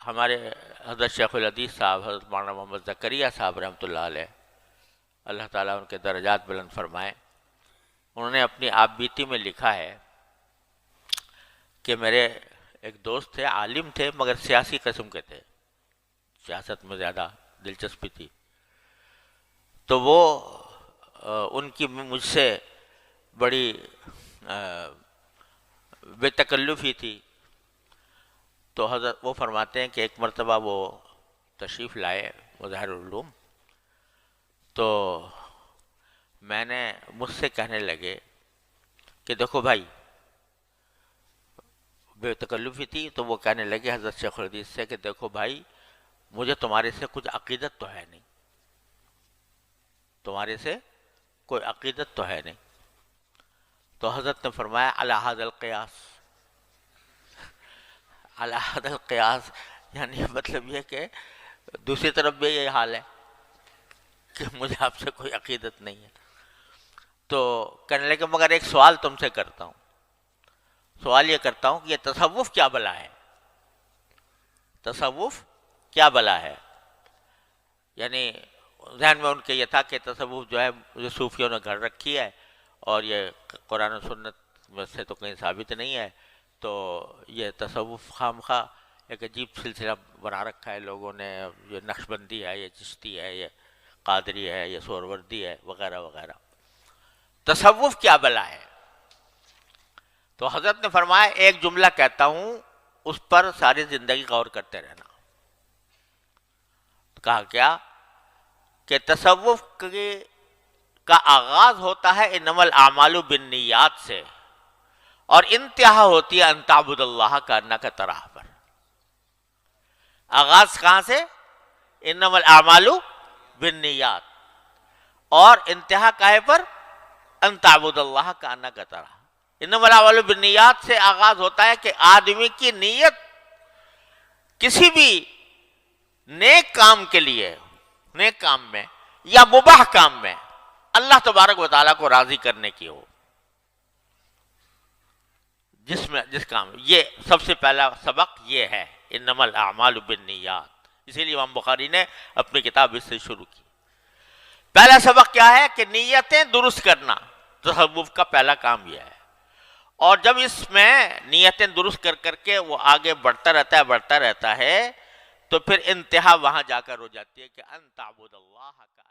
ہمارے حضرت شیخ الحدیث صاحب حضرت مولانا محمد زکریا صاحب رحمۃ اللہ علیہ، اللہ تعالیٰ ان کے درجات بلند فرمائے، انہوں نے اپنی آپ بیتی میں لکھا ہے کہ میرے ایک دوست تھے، عالم تھے مگر سیاسی قسم کے تھے، سیاست میں زیادہ دلچسپی تھی، تو وہ ان کی مجھ سے بڑی بے تکلفی تھی. تو حضرت وہ فرماتے ہیں کہ ایک مرتبہ وہ تشریف لائے مظاہر العلوم، تو میں نے مجھ سے کہنے لگے کہ دیکھو بھائی، بے تکلفی تھی تو وہ کہنے لگے حضرت شیخ الحدیث سے کہ دیکھو بھائی، مجھے تمہارے سے کچھ عقیدت تو ہے نہیں، تمہارے سے کوئی عقیدت تو ہے نہیں. تو حضرت نے فرمایا علی ھذا القیاس، علی ھذا القیاس، یعنی مطلب یہ کہ دوسری طرف بھی یہ حال ہے کہ مجھے آپ سے کوئی عقیدت نہیں ہے. تو کہنے لگے مگر ایک سوال تم سے کرتا ہوں، سوال یہ کرتا ہوں کہ یہ تصوف کیا بلا ہے، تصوف کیا بلا ہے. یعنی ذہن میں ان کے یہ تھا کہ تصوف جو ہے مجھے صوفیوں نے گھر رکھی ہے اور یہ قرآن و سنت میں سے تو کہیں ثابت نہیں ہے، تو یہ تصوف خام خواہ ایک عجیب سلسلہ بنا رکھا ہے لوگوں نے، یہ نقش بندی ہے، یہ چشتی ہے، یہ قادری ہے، یہ سہروردی ہے، وغیرہ وغیرہ. تصوف کیا بلا ہے؟ تو حضرت نے فرمایا ایک جملہ کہتا ہوں، اس پر ساری زندگی غور کرتے رہنا. کہا کیا کہ تصوف کا آغاز ہوتا ہے انما الاعمال بالنیات سے، اور انتہا ہوتی ہے ان تعبد اللہ کانک تراہ پر. آغاز کہاں سے؟ انما الاعمال بالنیات، اور انتہا کاہے پر؟ ان تعبد اللہ کانک تراہ. انما الاعمال بالنیات سے آغاز ہوتا ہے کہ آدمی کی نیت کسی بھی نیک کام کے لیے، نیک کام میں یا مباح کام میں اللہ تبارک و تعالیٰ کو راضی کرنے کی ہو. جس کام، یہ سب سے پہلا سبق یہ ہے انما الاعمال بالنیات. اسی لیے امام بخاری نے اپنی کتاب اس سے شروع کی. پہلا سبق کیا ہے کہ نیتیں درست کرنا، تصوف کا پہلا کام یہ ہے. اور جب اس میں نیتیں درست کر کر کے وہ آگے بڑھتا رہتا ہے تو پھر انتہا وہاں جا کر ہو جاتی ہے کہ ان تعبد اللہ کا